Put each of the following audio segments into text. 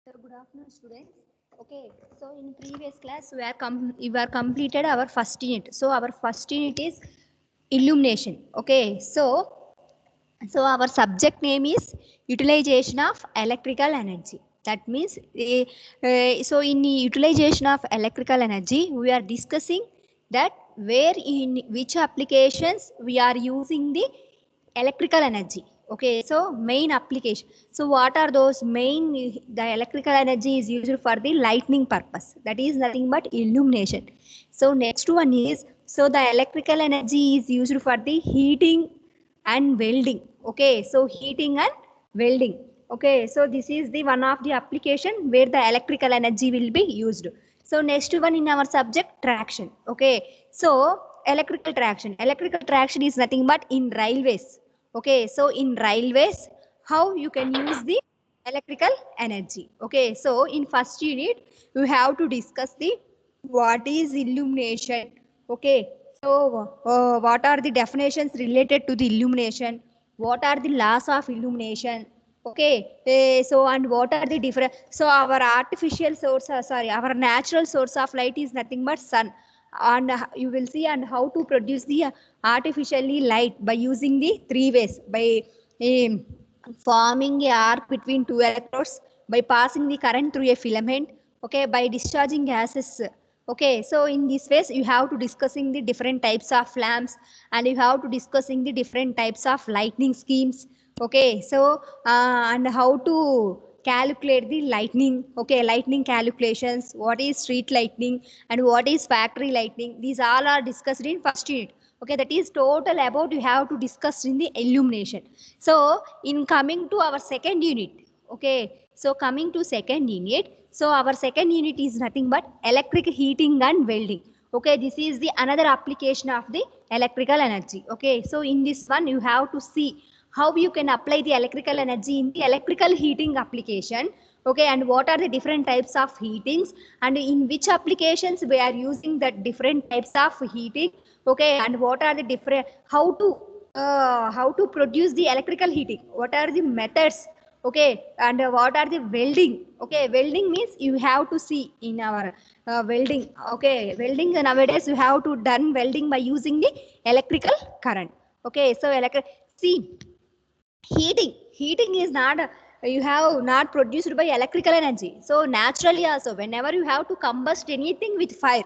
So good afternoon, students. Okay, so in previous class we were completed our first unit. So our first unit is illumination. Okay, so our subject name is utilization of electrical energy. That means, so in the utilization of electrical energy, we are discussing that where in which applications we are using the electrical energy. Okay, so main application. So what are those main? The electrical energy is used for the lighting purpose. That is nothing but illumination. So next one is, so the electrical energy is used for the heating and welding. Okay, so heating and welding. Okay, so this is the one of the application where the electrical energy will be used. So next one in our subject, traction. Okay, so electrical traction is nothing but in railways. Okay, so in railways, how you can use the electrical energy. Okay, so in first unit you have to discuss the what is illumination. Okay, so what are the definitions related to the illumination? What are the laws of illumination? Okay, so and what are the different? So our artificial source, sorry, our natural source of light is nothing but sun, and you will see and how to produce the artificially light by using the three ways: by um, forming a arc between two electrodes, by passing the current through a filament, okay, by discharging gases. Okay, so in this phase you have to discussing the different types of lamps, and you have to discussing the different types of lightning schemes. Okay, so and how to calculate the lightning. Okay, lightning calculations, what is street lightning and what is factory lightning, these all are discussed in first unit. Okay, that is total about you have to discuss in the illumination. So in coming to our second unit, okay, so coming to second unit, so our second unit is nothing but electric heating and welding. Okay, this is the another application of the electrical energy. Okay, so in this one you have to see how you can apply the electrical energy in the electrical heating application. Okay, and what are the different types of heatings, and in which applications we are using the different types of heating. Okay, and what are the different, how to produce the electrical heating, what are the methods. Okay, and what are the welding. Okay, welding means you have to see in our welding. Okay, welding nowadays you have to done welding by using the electrical current. Okay, so electric, see, heating is not, you have not produced by electrical energy. So naturally also whenever you have to combust anything with fire,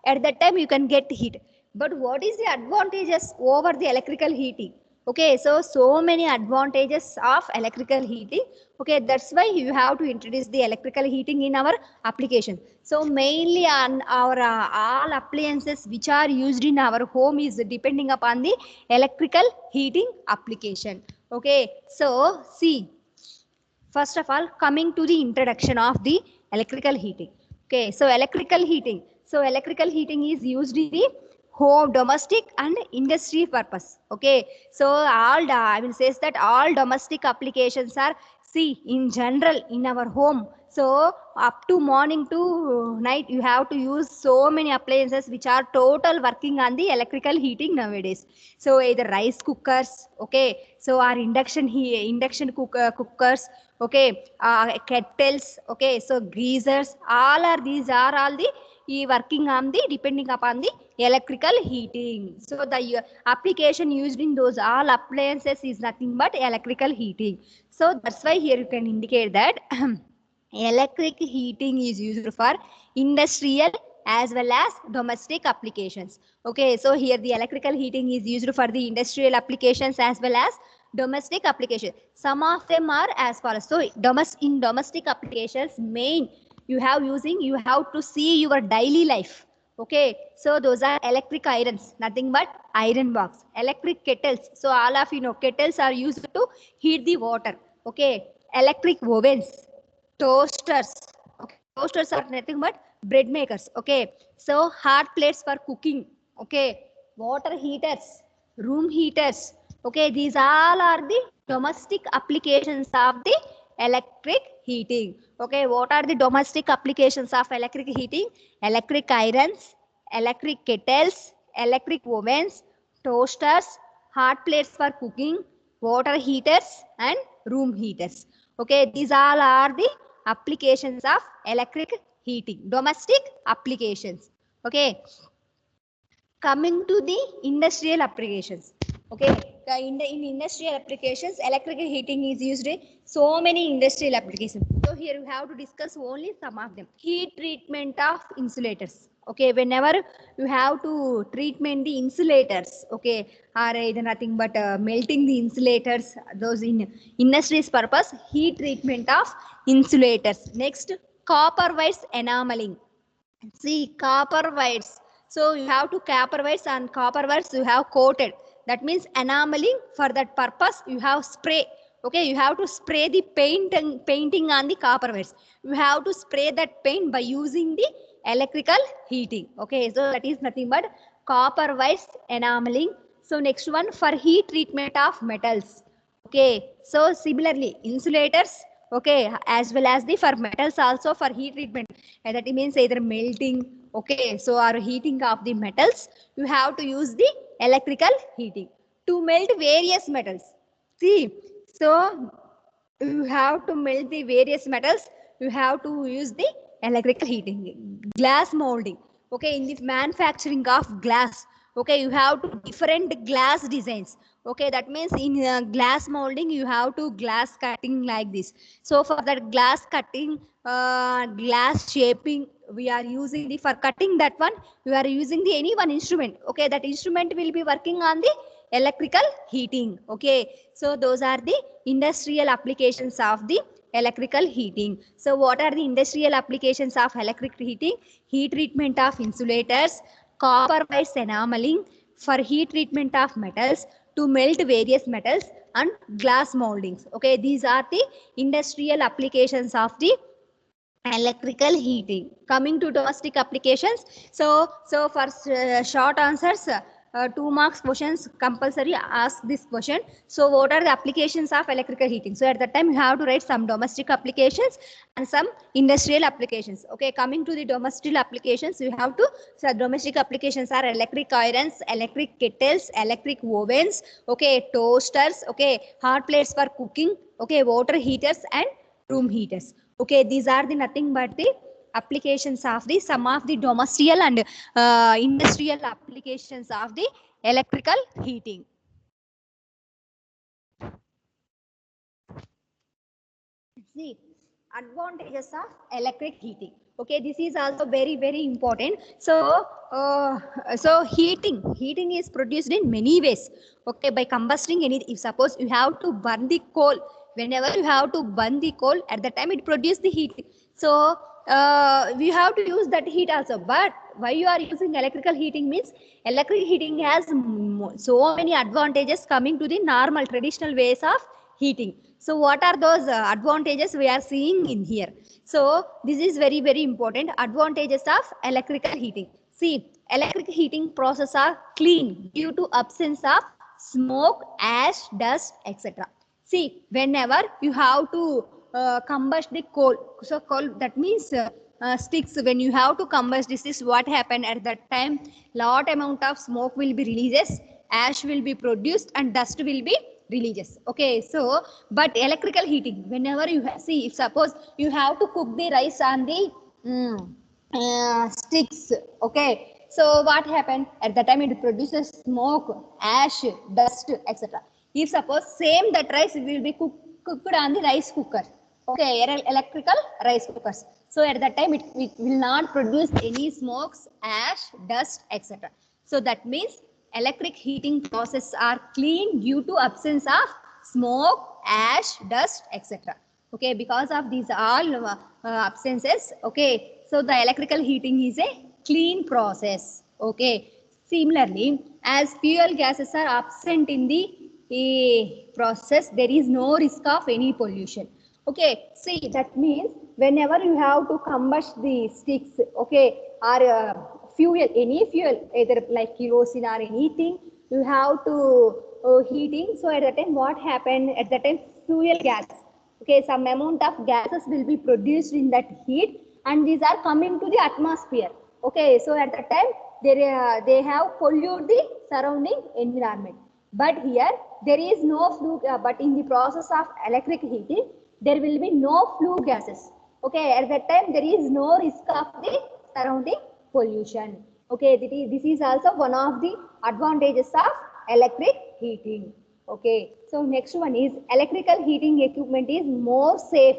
at that time you can get heat. But what is the advantages over the electrical heating? Okay, so many advantages of electrical heating. Okay, that's why you have to introduce the electrical heating in our application. So mainly on our all appliances which are used in our home is depending upon the electrical heating application. Okay, so see, first of all, coming to the introduction of the electrical heating. Okay, so electrical heating. So electrical heating is used in the home, domestic and industry purpose. Okay, so I will say that all domestic applications are, see, in general in our home. So up to morning to night you have to use so many appliances which are total working on the electrical heating nowadays. So either rice cookers, okay, so our induction cookers, okay, kettles, okay, so greasers, all are, these are all the working on the depending upon the electrical heating. So the application used in those all appliances is nothing but electrical heating. So that's why here you can indicate that electric heating is used for industrial as well as domestic applications. Okay, so here the electrical heating is used for the industrial applications as well as domestic application. Some of them are as follows. So in domestic applications, main you have to see your daily life. Okay, so those are electric irons, nothing but iron box, electric kettles. So all of you know kettles are used to heat the water. Okay, electric ovens, toasters. Okay, toasters are nothing but bread makers. Okay, so hot plates for cooking. Okay, water heaters, room heaters. Okay, these all are the domestic applications of the electric heating. Okay, what are the domestic applications of electric heating? Electric irons, electric kettles, electric ovens, toasters, hot plates for cooking, water heaters and room heaters. Okay, these all are the applications of electric heating, domestic applications. Okay, coming to the industrial applications. Okay, in industrial applications, electrical heating is used in so many industrial applications. So here we have to discuss only some of them. Heat treatment of insulators. Okay, whenever you have to treatment the insulators, okay, are either nothing but melting the insulators, those in industries purpose, heat treatment of insulators. Next, copper wires enameling. See, copper wires. So you have to copper wires, and copper wires you have coated. That means enameling. For that purpose, you have spray. Okay, you have to spray the painting on the copper wires. You have to spray that paint by using the electrical heating. Okay, so that is nothing but copper wires enameling. So next one, for heat treatment of metals. Okay, so similarly, insulators, okay, as well as the for metals also for heat treatment. That means either melting, okay, so or heating of the metals, you have to use the electrical heating to melt various metals. See, so you have to melt the various metals, you have to use the electrical heating. Glass molding, okay, in the manufacturing of glass, okay, you have to different glass designs. Okay, that means in glass molding you have to glass cutting like this. So for that glass cutting, glass shaping, we are using the, for cutting that one, we are using the any one instrument. Okay, that instrument will be working on the electrical heating. Okay, so those are the industrial applications of the electrical heating. So what are the industrial applications of electric heating? Heat treatment of insulators, copper wires enameling, for heat treatment of metals, to melt various metals, and glass moldings. Okay, these are the industrial applications of the electrical heating. Coming to domestic applications, so for short answers, 2 marks questions compulsory ask this question. So what are the applications of electrical heating? So at that time you have to write some domestic applications and some industrial applications. Okay, coming to the domestic applications, you have to, so domestic applications are electric irons, electric kettles, electric ovens, okay, toasters, okay, hot plates for cooking, okay, water heaters and room heaters. Okay, these are the nothing but the applications of the some of the domestic and industrial applications of the electrical heating. See, advantages of electric heating. Okay, this is also very important. So heating is produced in many ways. Okay, by combusting any, if suppose you have to burn the coal, whenever you have to burn the coal, at the time it produces the heat. So we have to use that heat also. But why you are using electrical heating means electric heating has so many advantages coming to the normal traditional ways of heating. So what are those advantages we are seeing in here? So this is very important. Advantages of electrical heating. See, electric heating process are clean due to absence of smoke, ash, dust, etc. See, whenever you have to combust the coal, so coal, that means sticks, when you have to combust, this is what happened at that time. Lot amount of smoke will be releases, ash will be produced, and dust will be releases. Okay, so but electrical heating, whenever you see, if suppose you have to cook the rice on the sticks, okay, so what happened at the time? It produces smoke, ash, dust, etc. If suppose same that rice will be cooked on the rice cooker, okay, electrical rice cookers, so at that time it will not produce any smokes, ash, dust, etc. So that means electric heating process are clean due to absence of smoke, ash, dust, etc. Okay, because of these all absences, okay, so the electrical heating is a clean process. Okay, similarly, as fuel gases are absent in the process, there is no risk of any pollution. Okay, see, that means whenever you have to combust the sticks, okay, or fuel, any fuel, either like kerosene or anything, you have to heating. So at that time, what happened? At that time, fuel gas, okay, some amount of gases will be produced in that heat, and these are coming to the atmosphere. Okay, so at that time, they have polluted the surrounding environment. But here there is no flue, but in the process of electric heating, there will be no flue gases. Okay, at that time there is no risk of the surrounding pollution. Okay, this is also one of the advantages of electric heating. Okay, so next one is electrical heating equipment is more safe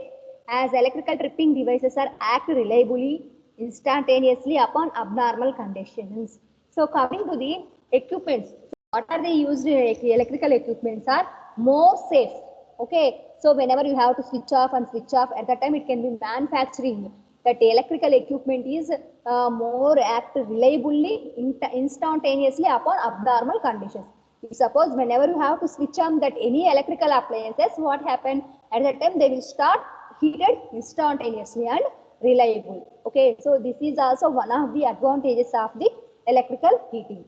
as electrical tripping devices are act reliably instantaneously upon abnormal conditions. So coming to the equipments, what are they used electrical equipments are more safe. Okay, so whenever you have to switch off and switch off, at that time it can be manufacturing that electrical equipment is more act reliably instantaneously upon abnormal conditions. If suppose whenever you have to switch on that any electrical appliances, what happened at that time they will start heated instantaneously and reliable. Okay, so this is also one of the advantages of the electrical heating.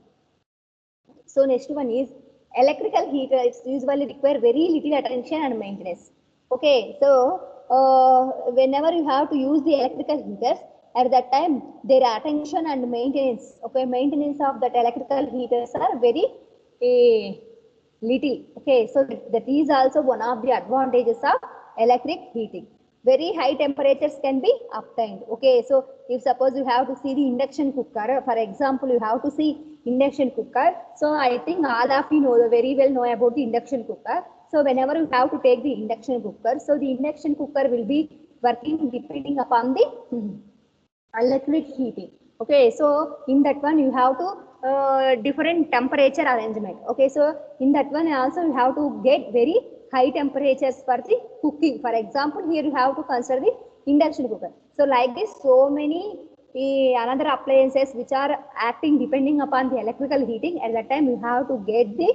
So next one is electrical heaters usually require very little attention and maintenance. Okay, so whenever you have to use the electrical heaters, at that time their attention and maintenance, okay, maintenance of that electrical heaters are very little. Okay, so that is also one of the advantages of electric heating. Very high temperatures can be obtained. Okay, so if suppose you have to see the induction cooker, for example, you have to see induction cooker. So I think all of you know very well know about the induction cooker. So whenever you have to take the induction cooker, so the induction cooker will be working depending upon the electric heating. Okay, so in that one you have to different temperature arrangement. Okay, so in that one also you have to get very high temperatures for the cooking. For example, here you have to consider the induction cooker. So like this, so many another appliances which are acting depending upon the electrical heating. At that time you have to get the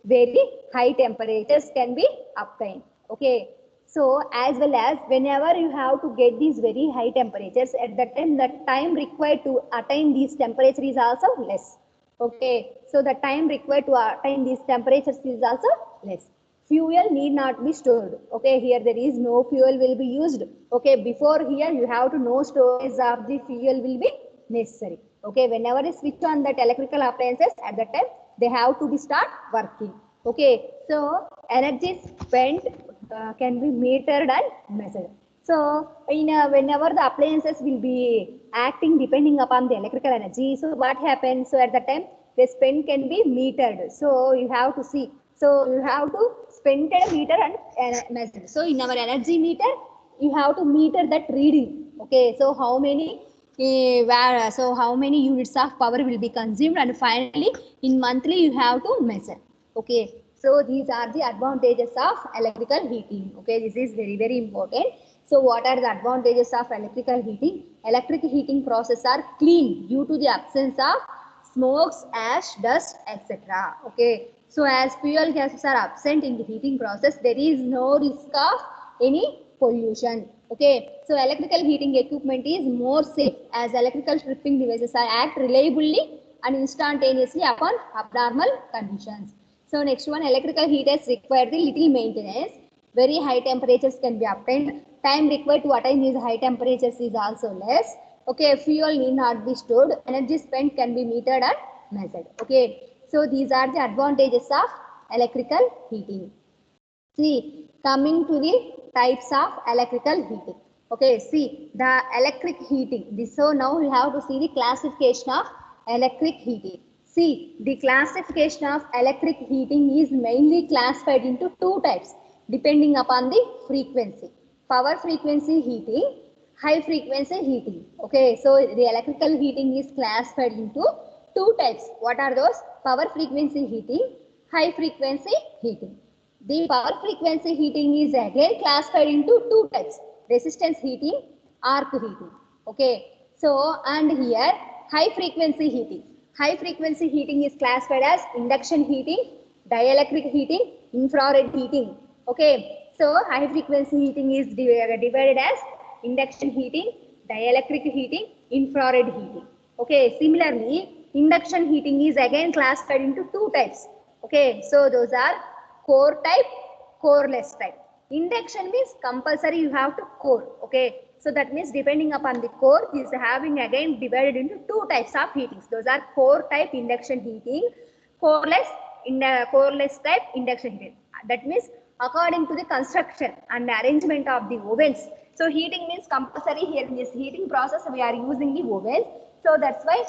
very high temperatures can be obtained. Okay, so as well as whenever you have to get these very high temperatures, at that time the time required to attain these temperatures is also less. Okay, so the time required to attain these temperatures is also less. Fuel need not be stored. Okay, here there is no fuel will be used. Okay, before here you have to know storage of the fuel will be necessary. Okay, whenever you switch on that electrical appliances, at that time they have to be start working. Okay, so energy spent can be metered and measured. So whenever the appliances will be acting depending upon the electrical energy, so what happens? So at that time the spend can be metered. So you have to see. So you have to spend a meter and measure. So in our energy meter, you have to meter that reading. Okay, so how many so how many units of power will be consumed, and finally in monthly you have to measure. Okay, so these are the advantages of electrical heating. Okay, this is very important. So what are the advantages of electrical heating? Electric heating process are clean due to the absence of smokes, ash, dust, etc. Okay, so as fuel gases are absent in the heating process, there is no risk of any pollution. Okay, so electrical heating equipment is more safe as electrical tripping devices are act reliably and instantaneously upon abnormal conditions. So next one, electrical heaters require the little maintenance. Very high temperatures can be obtained. Time required to attain these high temperatures is also less. Okay, fuel need not be stored. Energy spent can be metered and measured. Okay, so these are the advantages of electrical heating. See, coming to the types of electrical heating. Okay, see the electric heating. So now we have to see the classification of electric heating. See, the classification of electric heating is mainly classified into two types depending upon the frequency. Power frequency heating, high frequency heating. Okay, so the electrical heating is classified into two types. What are those? Power frequency heating, high frequency heating. The power frequency heating is again classified into two types, resistance heating, arc heating. Okay, so and here high frequency heating. High frequency heating is classified as induction heating, dielectric heating, infrared heating. Okay, so high frequency heating is divided as induction heating, dielectric heating, infrared heating. Okay, similarly, induction heating is again classified into two types. Okay, so those are core type, coreless type. Induction means compulsory you have to core. Okay, so that means depending upon the core is having again divided into two types of heatings. Those are core type induction heating, coreless coreless type induction heating. That means according to the construction and arrangement of the ovens. So heating means compulsory here in this heating process we are using the oven. So that's why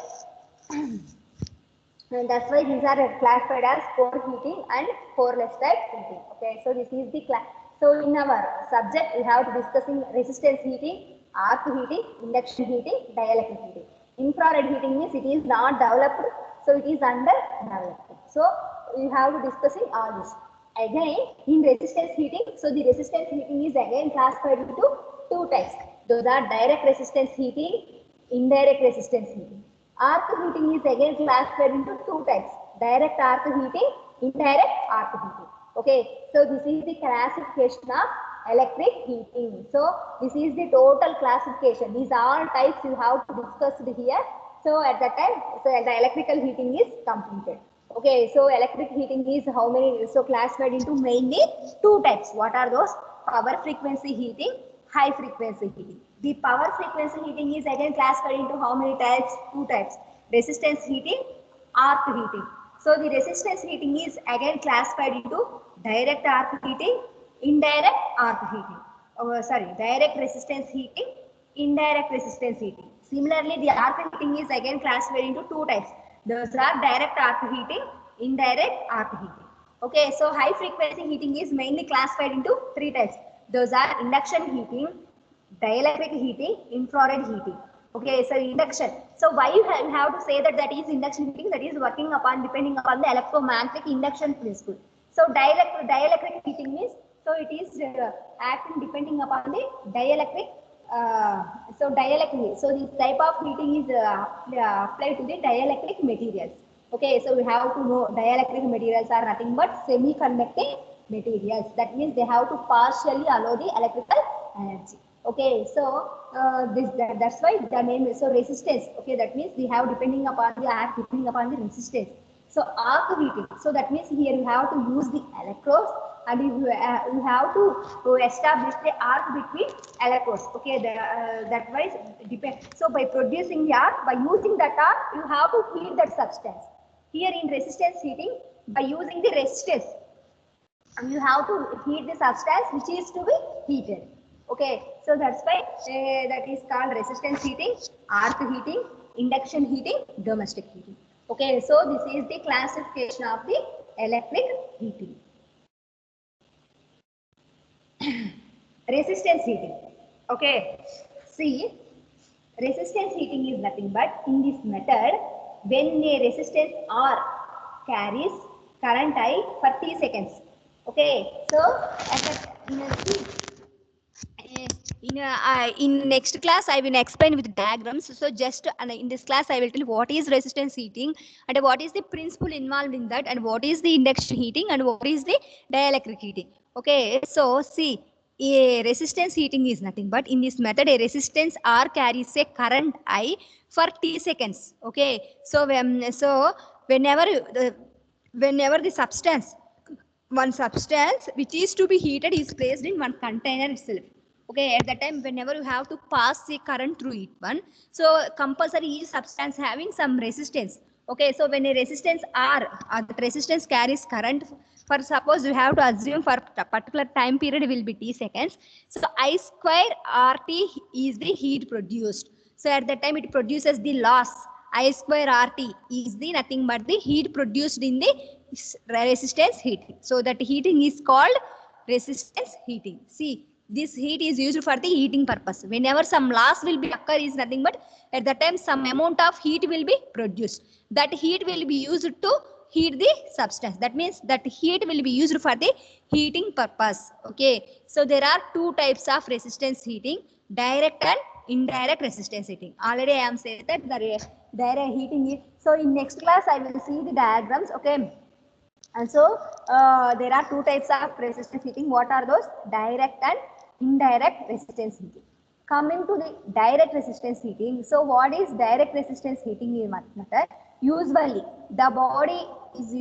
and that's why these are classified as core heating and coreless type heating. Okay, so this is the class. So in our subject, we have to discussing resistance heating, arc heating, induction heating, dielectric heating. Infrared heating means it is not developed, so it is under development. So we have to discussing all this. Again, in resistance heating, so the resistance heating is again classified into two types. Those are direct resistance heating, indirect resistance heating. Arc heating is again classified into two types, direct arc heating, indirect arc heating. Okay, so this is the classification of electric heating. So this is the total classification. These are all types you have to discuss here. So at that time, so the electrical heating is completed. Okay, so electric heating is how many? So classified into mainly two types. What are those? Power frequency heating, high frequency heating. The power frequency heating is again classified into how many types? Two types. Resistance heating, arc heating. So the resistance heating is again classified into direct arc heating, indirect arc heating. Direct resistance heating, indirect resistance heating. Similarly, the arc heating is again classified into two types. Those are direct arc heating, indirect arc heating. Okay, so high frequency heating is mainly classified into three types. Those are induction heating, dielectric heating, infrared heating. Okay, so induction. So why you have to say that that is induction heating? That is working upon depending upon the electromagnetic induction principle. So dielectric heating means so it is acting depending upon the dielectric. Dielectric. So this type of heating is applied to the dielectric materials. Okay, so we have to know dielectric materials are nothing but semiconducting materials. That means they have to partially allow the electrical energy. Okay, so that's why the name is so resistance. Okay, that means we have depending upon the arc, depending upon the resistance. So arc heating. So that means here you have to use the electrodes and you have to establish the arc between electrodes. Okay, that wise depend. So by producing the arc, by using that arc, you have to heat that substance. Here in resistance heating, by using the resistance, you have to heat the substance which is to be heated. Okay, so that's why that is called resistance heating, arc heating, induction heating, domestic heating. Okay, so this is the classification of the electric heating. Resistance heating. Okay, see, resistance heating is nothing but in this method when a resistance R carries current I for T seconds. Okay, so in next class I will explain with diagrams. So just in this class I will tell you what is resistance heating and what is the principle involved in that and what is the induction heating and what is the dielectric heating. Okay, so see, a resistance heating is nothing but in this method a resistance R carries a current I for T seconds. Okay, so whenever the substance, one substance which is to be heated is placed in one container itself. Okay, at that time whenever you have to pass the current through it one, so compulsory each substance having some resistance. Okay, so when a resistance R, that resistance carries current for suppose you have to assume for a particular time period will be T seconds. So I square RT is the heat produced. So at that time it produces the loss. I square RT is the nothing but the heat produced in the resistance heating. So that heating is called resistance heating. See, this heat is used for the heating purpose. Whenever some loss will be occur is nothing but at that time some amount of heat will be produced. That heat will be used to heat the substance. That means that heat will be used for the heating purpose. Okay, so there are two types of resistance heating, direct and indirect resistance heating. Already I am saying that the direct heating is, so in next class I will see the diagrams. Okay, and so there are two types of resistance heating. What are those? Direct and indirect resistance heating. Coming to the direct resistance heating. So what is direct resistance heating in method? Usually the body is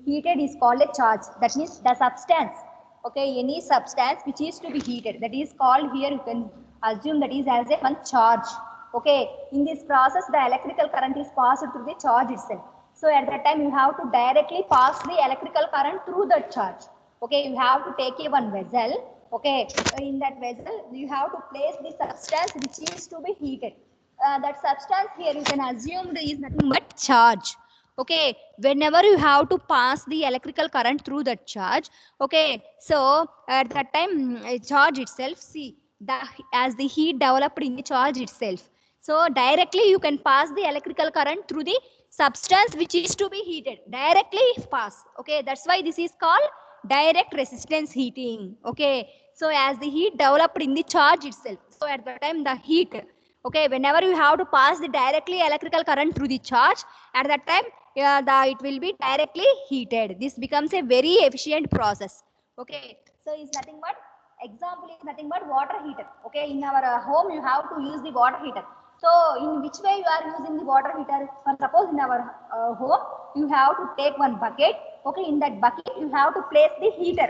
heated is called a charge. That means the substance. Okay, any substance which is to be heated, that is called, here you can assume that is as a one charge. Okay, in this process the electrical current is passed through the charge itself. So at that time you have to directly pass the electrical current through the charge. Okay, you have to take a one vessel Okay, in that vessel, you have to place the substance which is to be heated. That substance here you can assume is nothing but charge. Okay, whenever you have to pass the electrical current through that charge, okay, so at that time, charge itself, see, the as the heat developed in the charge itself, so directly you can pass the electrical current through the substance which is to be heated, directly pass. Okay, that's why this is called direct resistance heating. Okay, so as the heat developed in the charge itself, so at the time the heat, okay, whenever you have to pass the directly electrical current through the charge, at that time it will be directly heated. This becomes a very efficient process. Okay, so it's nothing but example is nothing but water heater. Okay, in our home you have to use the water heater. So in which way you are using the water heater? For suppose in our home you have to take one bucket. Okay, in that bucket you have to place the heater.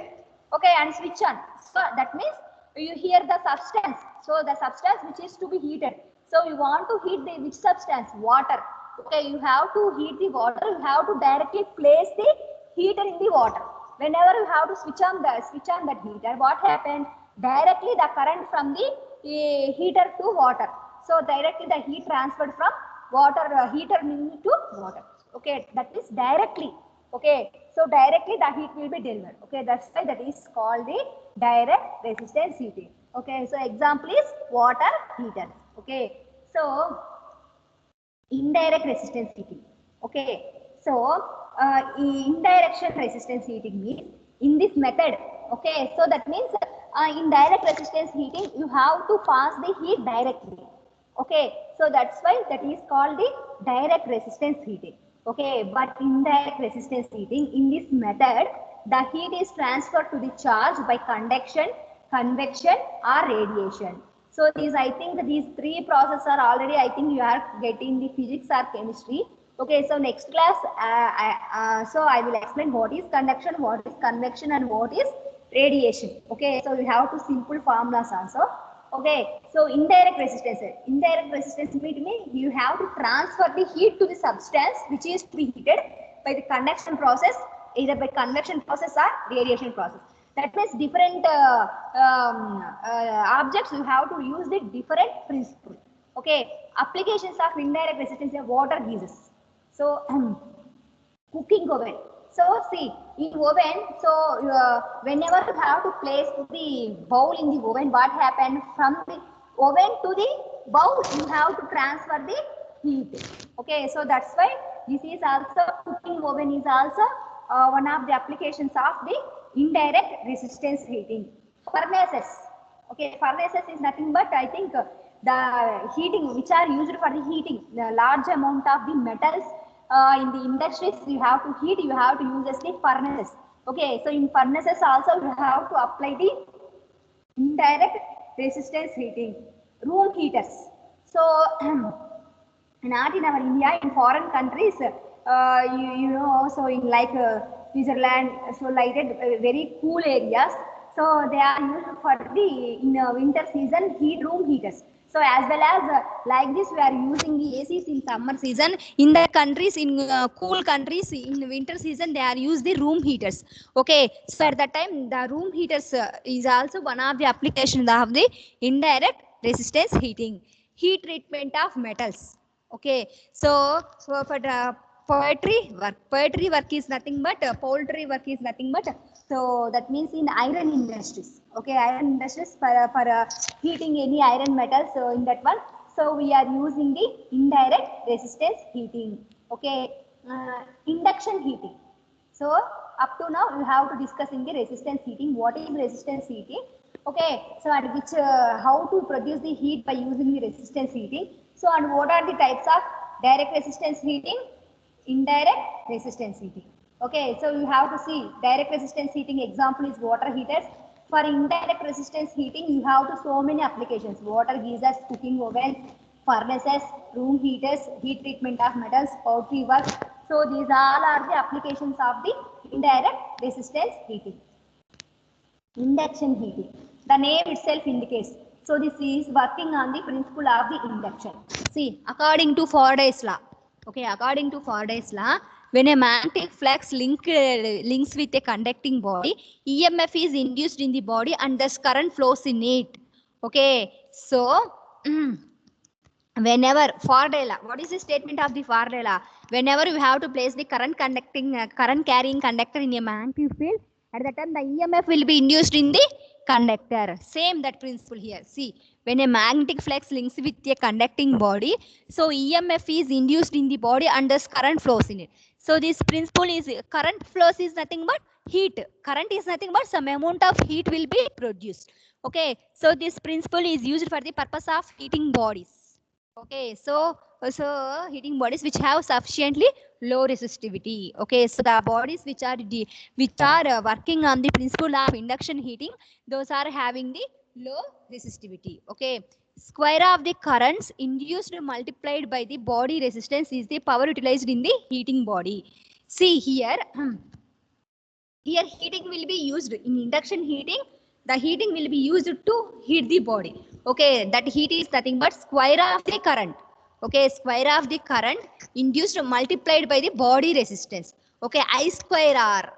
Okay, and switch on. So that means you hear the substance. So the substance which is to be heated. So you want to heat the which substance? Water. Okay, you have to heat the water. You have to directly place the heater in the water. Whenever you have to switch on that heater, what happened? Directly the current from the heater to water. So directly the heat transferred from water heater to water. Okay, that is directly. Okay, so directly the heat will be delivered. Okay, that's why that is called the direct resistance heating. Okay, so example is water heater. Okay, so indirect resistance heating. Okay, so indirection resistance heating means in this method. Okay, so that means in direct resistance heating you have to pass the heat directly. Okay, so that's why that is called the direct resistance heating. Okay, but indirect resistance heating, in this method the heat is transferred to the charge by conduction, convection or radiation. So these, I think these three processes are already, I think you are getting the physics or chemistry. Okay, so next class, so I will explain what is conduction, what is convection and what is radiation. Okay, so we have two simple formulas also. Okay, so indirect resistance means you have to transfer the heat to the substance which is to be heated by the conduction process, either by convection process or radiation process. That means different objects you have to use the different principle. Okay, applications of indirect resistance are water geysers. So cooking oven. So see, in oven, so whenever you have to place the bowl in the oven, what happened? From the oven to the bowl, you have to transfer the heat. Okay, so that's why this is also, cooking oven is also one of the applications of the indirect resistance heating. Furnaces. Okay, furnaces is nothing but, I think, the heating which are used for the heating, the large amount of the metals in the industries you have to heat, you have to use as the furnaces. Okay, so in furnaces also you have to apply the indirect resistance heating. Room heaters. So not in our India, in foreign countries, you know, so in like Switzerland, so like that, very cool areas. So they are used for the in winter season room heaters. So as well as like this, we are using the ACs in summer season. In the countries, in cool countries, in winter season, they are use the room heaters. Okay, so at that time, the room heaters is also one of the applications of the indirect resistance heating. Heat treatment of metals. Okay, so for the poetry work is nothing but poultry work is nothing but, so that means in iron industries. Okay, iron industries for heating any iron metal. So in that one, so we are using the indirect resistance heating. Okay, induction heating. So up to now you have to discuss in the resistance heating. What is resistance heating? Okay, so at which how to produce the heat by using the resistance heating. So and what are the types of direct resistance heating, indirect resistance heating. Okay, so you have to see direct resistance heating example is water heaters. For indirect resistance heating, you have to so many applications: water geysers, cooking ovens, furnaces, room heaters, heat treatment of metals, poultry work. So these all are the applications of the indirect resistance heating. Induction heating. The name itself indicates. So this is working on the principle of the induction. See, according to Faraday's law. Okay, according to Faraday's law, when a magnetic flux links with a conducting body, EMF is induced in the body and thus current flows in it. Okay, so whenever Faraday law, what is the statement of the Faraday law? Whenever you have to place the current carrying conductor in a magnetic field, at that time the EMF will be induced in the conductor. Same that principle here. See, when a magnetic flux links with a conducting body, so EMF is induced in the body and thus current flows in it. So this principle is, current flows is nothing but heat. Current is nothing but some amount of heat will be produced. Okay, so this principle is used for the purpose of heating bodies. Okay, so heating bodies which have sufficiently low resistivity. Okay, so the bodies which are working on the principle of induction heating, those are having the low resistivity. Okay, square of the currents induced multiplied by the body resistance is the power utilized in the heating body. See here, here heating will be used in induction heating. The heating will be used to heat the body. Okay, that heat is nothing but square of the current. Okay, square of the current induced multiplied by the body resistance. Okay, I square r,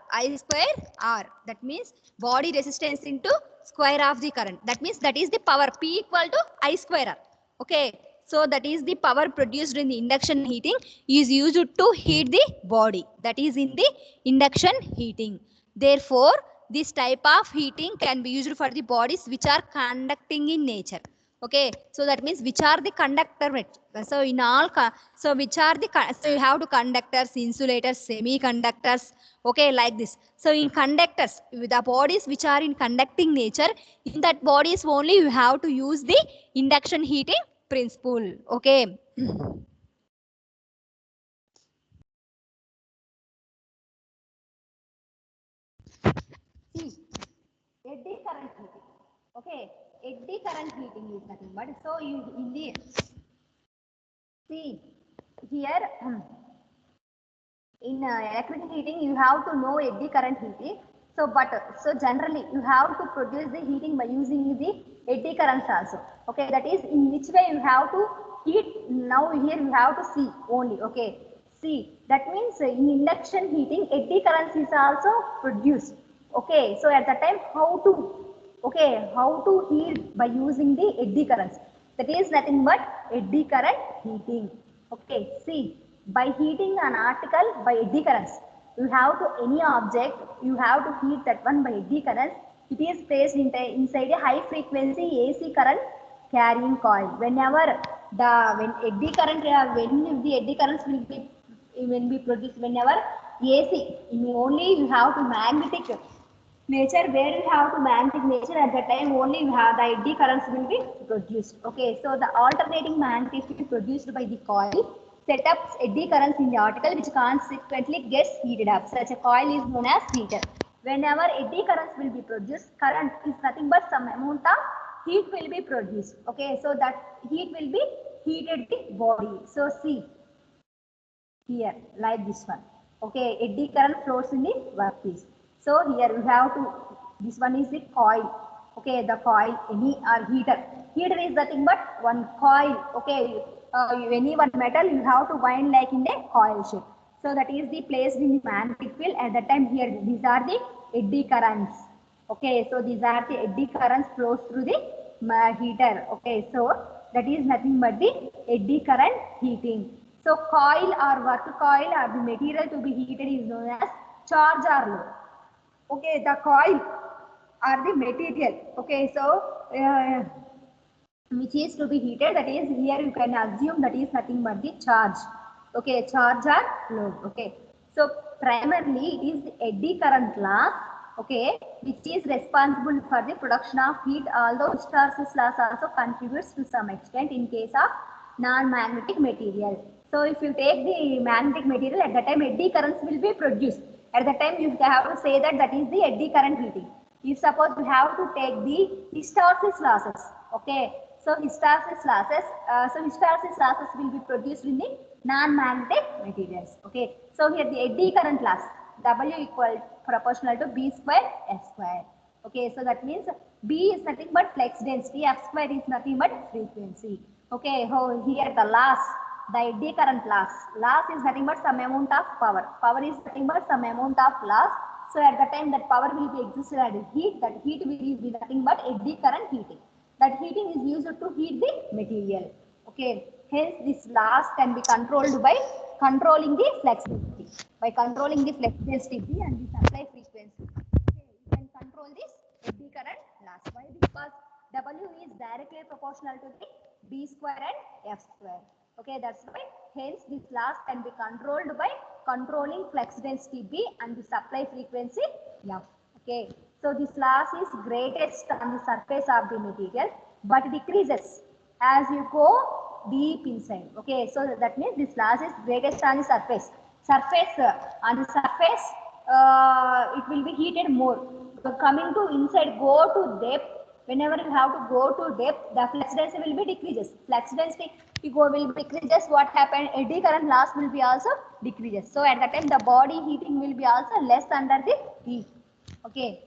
that means body resistance into square of the current. That means that is the power, P equal to I square r. Okay, so that is the power produced in the induction heating is used to heat the body. That is in the induction heating. Therefore, this type of heating can be used for the bodies which are conducting in nature. Okay, so that means which are the conductor. So in all, so which are the, so you have to conductors, insulators, semiconductors. Okay, like this. So in conductors, the bodies which are in conducting nature, in that bodies only you have to use the induction heating principle. Okay. See, eddy current heating. Okay, eddy current heating is nothing but, so you in the, see here, in electric heating you have to know eddy current heating. So but so generally you have to produce the heating by using the eddy currents also. Okay, that is in which way you have to heat. Now here you have to see only. Okay, see, that means in induction heating eddy currents is also produced. Okay, so at the time how to, okay, how to heat by using the eddy currents, that is nothing but eddy current heating. Okay, see, by heating an article by eddy currents, you have to any object, you have to heat that one by eddy currents. It is placed inside a high frequency AC current carrying coil. Whenever when eddy current, when the eddy currents will be, when we produce, whenever AC, only you have to magnetic nature, where you have to magnetic nature, at that time only you have the eddy currents will be produced. Okay, so the alternating magnetic field produced by the coil set up eddy currents in the article which consequently gets heated up. Such a coil is known as heater. Whenever eddy currents will be produced, current is nothing but some amount of heat will be produced. Okay, so that heat will be heated the body. So see here like this one. Okay, eddy current flows in the workpiece. So here we have to, this one is the coil. Okay, the coil, any or heater. Heater is nothing but one coil. Okay, any one metal you have to wind like in a coil shape. So that is the placed in the magnetic field. At that time here these are the eddy currents. Okay, so these are the eddy currents flows through the heater. Okay, so that is nothing but the eddy current heating. So coil or work coil or the material to be heated is known as charge or load. Okay, the coil or the material. Okay, so which is to be heated, that is here you can assume that is nothing but the charge. Okay, charge or load. Okay, so primarily it is the eddy current loss, okay, which is responsible for the production of heat, although hysteresis loss also contributes to some extent in case of non-magnetic material. So if you take the magnetic material, at that time eddy currents will be produced. At that time you have to say that that is the eddy current heating. If suppose we have to take the hysteresis losses, okay, so hysteresis losses will be produced in the non-magnetic materials. Okay, so here the eddy current loss, W equal proportional to B square S square. Okay, so that means B is nothing but flux density, F square is nothing but frequency. Okay, here the loss the eddy current loss. Loss is nothing but some amount of power. Power is nothing but some amount of loss. So at the time that power will be existed at heat, that heat will be nothing but eddy current heating. That heating is used to heat the material. Okay. Hence, this loss can be controlled by controlling the flux density. By controlling the flux density and the supply frequency. Okay. You can control this eddy current loss. Why? Because W is directly proportional to the B square and F square. Okay, that's why hence this loss can be controlled by controlling flux density B and the supply frequency F. Okay, so this loss is greatest on the surface of the material but decreases as you go deep inside. Okay, so that means this loss is greatest on the surface. On the surface, it will be heated more. So coming to inside, go to depth. Whenever you have to go to depth, the flux density will be decreases. Flux density will be decreases. What happened? Eddy current loss will be also decreases. So at that time, the body heating will be also less under the heat. Okay.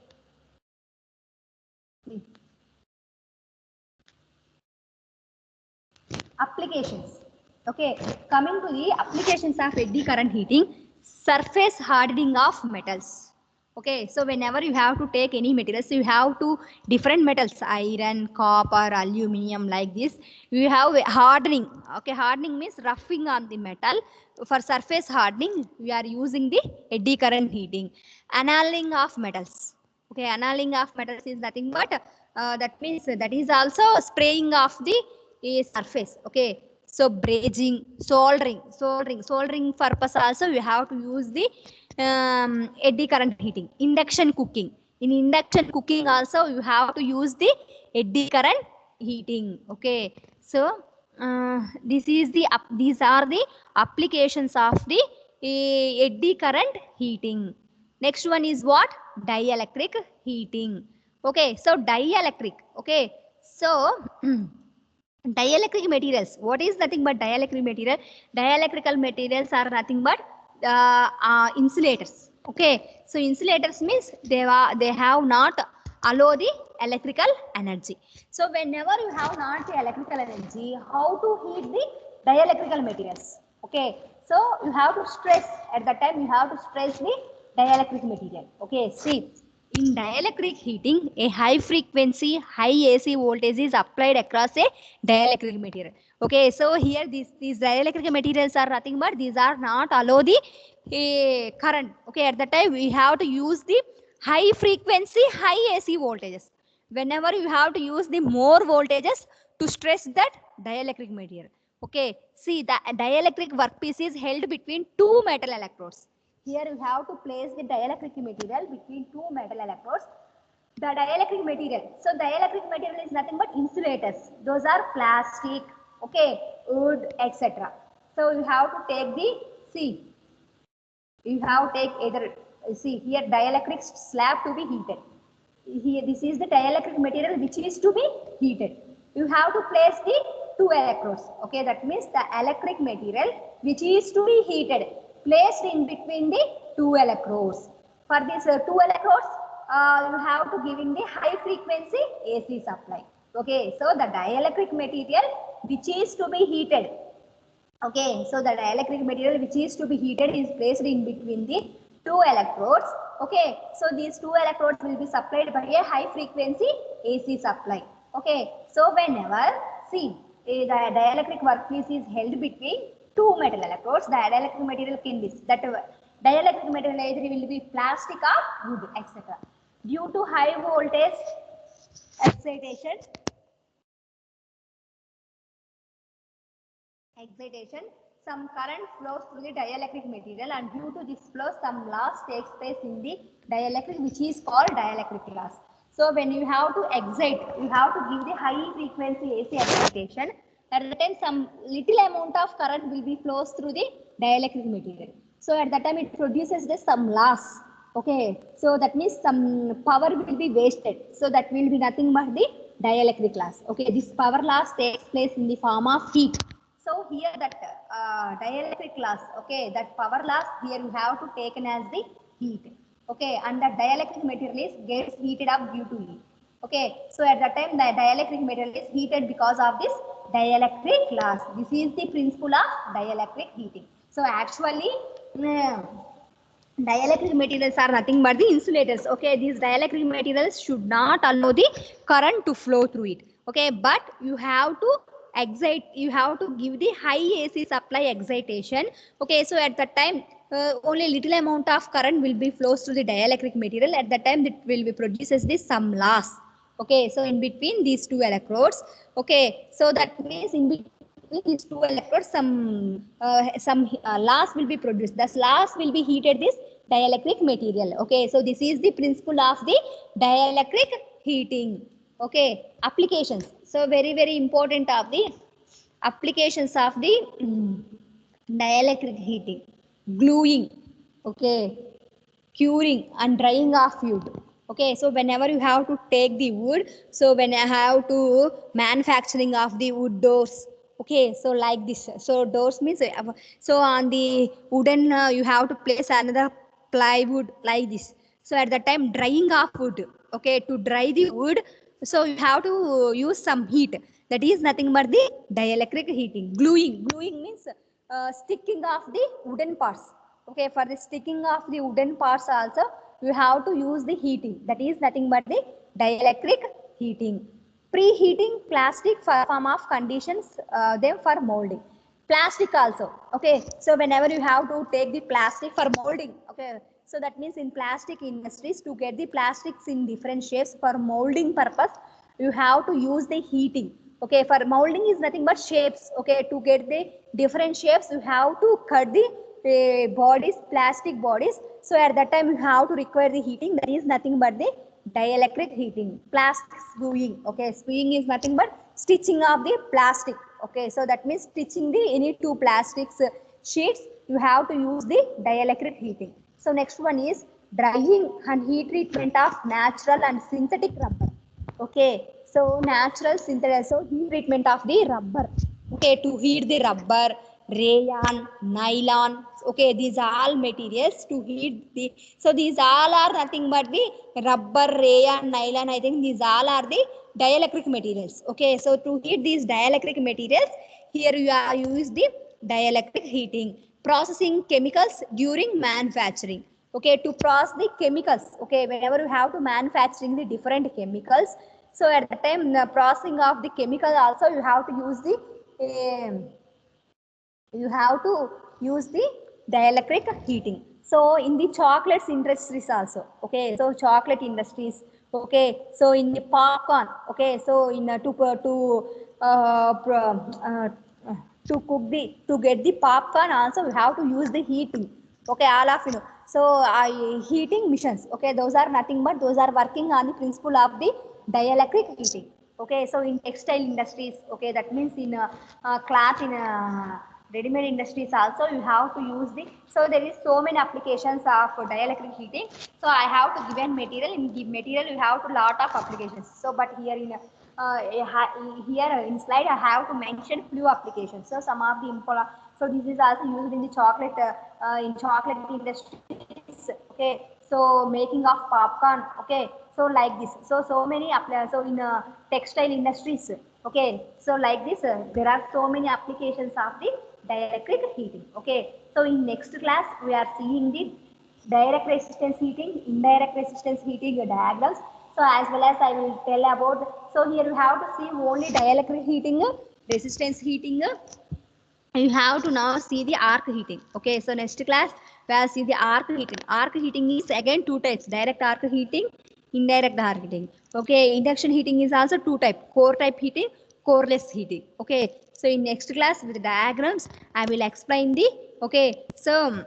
Applications. Okay, coming to the applications of eddy current heating, surface hardening of metals. Okay, so whenever you have to take any materials, you have to different metals, iron, copper, aluminum, like this. You have hardening. Okay, hardening means roughing on the metal. For surface hardening, we are using the eddy current heating. Annealing of metals. Okay, annealing of metals is nothing but that means that is also spraying of the surface. Okay, so brazing, soldering purpose also we have to use the eddy current heating. Induction cooking. In induction cooking also you have to use the eddy current heating. Okay, so these are the applications of the eddy current heating. Next one is what? Dielectric heating. Okay, so dielectric. Okay, so dielectric materials. What is nothing but dielectric material? Dielectrical materials are nothing but insulators. Okay, so insulators means they have not allow the electrical energy. So whenever you have not the electrical energy, how to heat the dielectrical materials? Okay, so you have to stress at that time. You have to stress the dielectric material. Okay, see. In dielectric heating, a high frequency, high AC voltage is applied across a dielectric material. Okay, so here these dielectric materials are nothing but these are not allow the current. Okay, at the time we have to use the high frequency, high AC voltages. Whenever you have to use the more voltages to stress that dielectric material. Okay, see the dielectric workpiece is held between two metal electrodes. Here you have to place the dielectric material between two metal electrodes. The dielectric material. So dielectric material is nothing but insulators. Those are plastic, okay, wood, etc. So you have to take the, see, you have to take either, see here dielectric slab to be heated. Here this is the dielectric material which is to be heated. You have to place the two electrodes. Okay, that means the electric material which is to be heated placed in between the two electrodes. For these two electrodes, you have to give in the high frequency AC supply. Okay, so the dielectric material which is to be heated. Okay, so the dielectric material which is to be heated is placed in between the two electrodes. Okay, so these two electrodes will be supplied by a high frequency AC supply. Okay, so whenever, see, the dielectric workpiece is held between two metal electrodes, the dielectric material can be, that dielectric material either will be plastic or wood, etc. Due to high voltage excitation, some current flows through the dielectric material, and due to this flow some loss takes place in the dielectric which is called dielectric loss. So when you have to excite, you have to give the high frequency AC excitation. At the time some little amount of current will be flows through the dielectric material. So at that time it produces this some loss. Okay, so that means some power will be wasted. So that will be nothing but the dielectric loss. Okay, this power loss takes place in the form of heat. So here that dielectric loss, okay, that power loss here you have to taken as the heat. Okay, and the dielectric material is gets heated up due to heat. Okay, so at that time the dielectric material is heated because of this dielectric laws. This is the principle of dielectric heating. So actually, dielectric materials are nothing but the insulators. Okay, these dielectric materials should not allow the current to flow through it. Okay, but you have to excite, you have to give the high AC supply excitation. Okay, so at that time only little amount of current will be flows through the dielectric material. At that time it will be produces this some loss. Okay, so in between these two electrodes. Okay, so that means in between these two electrodes some loss will be produced. Thus loss will be heated this dielectric material. Okay, so this is the principle of the dielectric heating. Okay, applications. So very important of the applications of the dielectric heating. Gluing, okay, curing and drying of wood. Okay, so whenever you have to take the wood, so when I have to manufacturing of the wood doors. Okay, so like this. So doors means so on the wooden you have to place another plywood like this. So at the time drying of wood. Okay, to dry the wood, so you have to use some heat. That is nothing but the dielectric heating. Gluing means sticking of the wooden parts. Okay, for the sticking of the wooden parts also, you have to use the heating. That is nothing but the dielectric heating. Preheating plastic for form of conditions them for molding. Plastic also. Okay, so whenever you have to take the plastic for molding. Okay, so that means in plastic industries to get the plastics in different shapes for molding purpose, you have to use the heating. Okay, for molding is nothing but shapes. Okay, to get the different shapes, you have to cut the bodies, plastic bodies. So at that time you have to require the heating. That is nothing but the dielectric heating. Plastic screwing. Okay, screwing is nothing but stitching of the plastic. Okay, so that means stitching the any two plastics sheets, you have to use the dielectric heating. So next one is drying and heat treatment of natural and synthetic rubber. Okay, so natural synthetic, so heat treatment of the rubber. Okay, to heat the rubber, rayon, nylon. Okay, these are all materials to heat the. So these all are nothing but the rubber, rayon, nylon. I think these all are the dielectric materials. Okay, so to heat these dielectric materials, here you are use the dielectric heating. Processing chemicals during manufacturing. Okay, to process the chemicals. Okay, whenever you have to manufacturing the different chemicals, so at the time the processing of the chemical also you have to use the you have to use the dielectric heating. So in the chocolates industries also. Okay, so chocolate industries. Okay, so in the popcorn. Okay, so in uh, uh, to cook the to get the popcorn also we have to use the heating. Okay, all of you know. So heating missions. Okay, those are nothing but those are working on the principle of the dielectric heating. Okay, so in textile industries. Okay, that means in cloth in ready-made industries also you have to use the. So there is so many applications of dielectric heating. So I have to give an material. In give material you have to lot of applications. So but here in here in slide I have to mention few applications. So some of the important. So this is also used in the chocolate in chocolate industries. Okay, so making of popcorn. Okay, so like this. So many so in textile industries. Okay, so like this there are so many applications of the dielectric heating. Okay, so in next class we are seeing the direct resistance heating, indirect resistance heating diagrams. So as well as I will tell about, so here you have to see only dielectric heating, resistance heating, you have to now see the arc heating. Okay, so next class we will see the arc heating. Arc heating is again two types, direct arc heating, indirect arc heating. Okay, induction heating is also two type, core type heating, coreless heating. Okay, so in next class with the diagrams I will explain the. Okay, so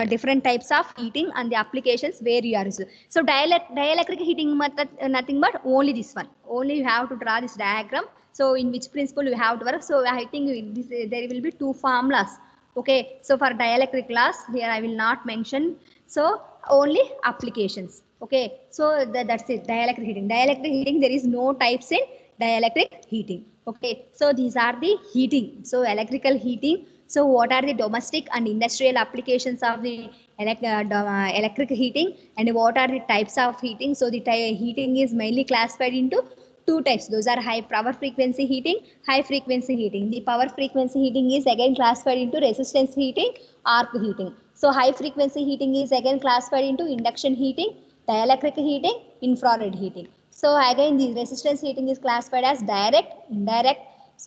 different types of heating and the applications where you are using. So dielectric heating method nothing but only this one, only you have to draw this diagram. So in which principle you have to work. So I think this, there will be two formulas. Okay, so for dielectric laws here I will not mention. So only applications. Okay, so that's it. Dielectric heating. Dielectric heating, there is no types in dielectric heating. Okay, so these are the heating. So electrical heating. So what are the domestic and industrial applications of the electric heating, and what are the types of heating? So the heating is mainly classified into two types. Those are high power frequency heating, high frequency heating. The power frequency heating is again classified into resistance heating, arc heating. So high frequency heating is again classified into induction heating, dielectric heating, infrared heating. So again the resistance heating is classified as direct, indirect.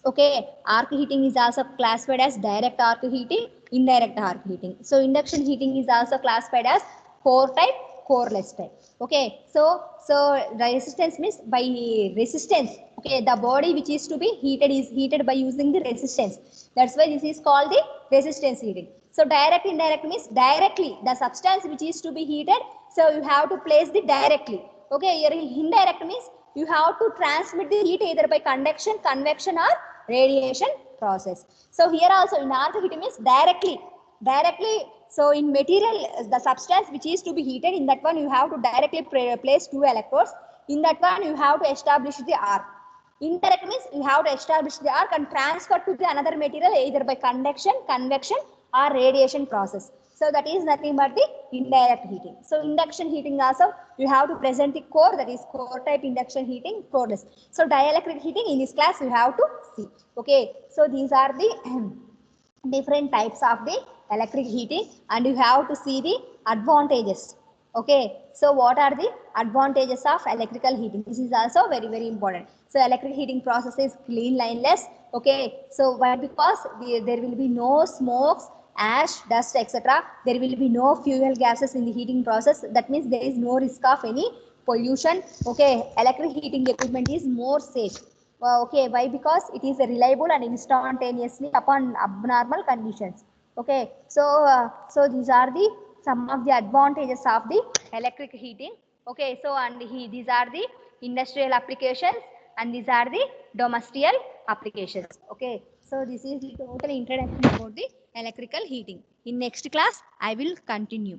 Okay, arc heating is also classified as direct arc heating, indirect arc heating. So induction heating is also classified as core type, coreless type. Okay, so resistance means by resistance. Okay, the body which is to be heated is heated by using the resistance. That's why this is called the resistance heating. So direct, indirect means directly the substance which is to be heated. So you have to place the directly. Okay, here indirect means you have to transmit the heat either by conduction, convection or radiation process. So here also in arc heating means directly. So in material, the substance which is to be heated, in that one you have to directly place two electrodes. In that one you have to establish the arc. Indirect means you have to establish the arc and transfer to the another material either by conduction, convection or radiation process. So that is nothing but the indirect heating. So induction heating also you have to present the core, that is core type induction heating, coreless. So dielectric heating in this class you have to see. Okay, so these are the different types of the electric heating and you have to see the advantages. Okay, so what are the advantages of electrical heating? This is also very important. So electric heating process is clean, lineless. Okay, so why? Because there will be no smokes, ash, dust, etc. There will be no fuel gases in the heating process. That means there is no risk of any pollution. Okay, electric heating equipment is more safe. Okay, why? Because it is reliable and instantaneously upon abnormal conditions. Okay, so these are the some of the advantages of the electric heating. Okay, so and these are the industrial applications and these are the domestic applications. Okay, so this is the total introduction about the electrical heating. In next class, I will continue.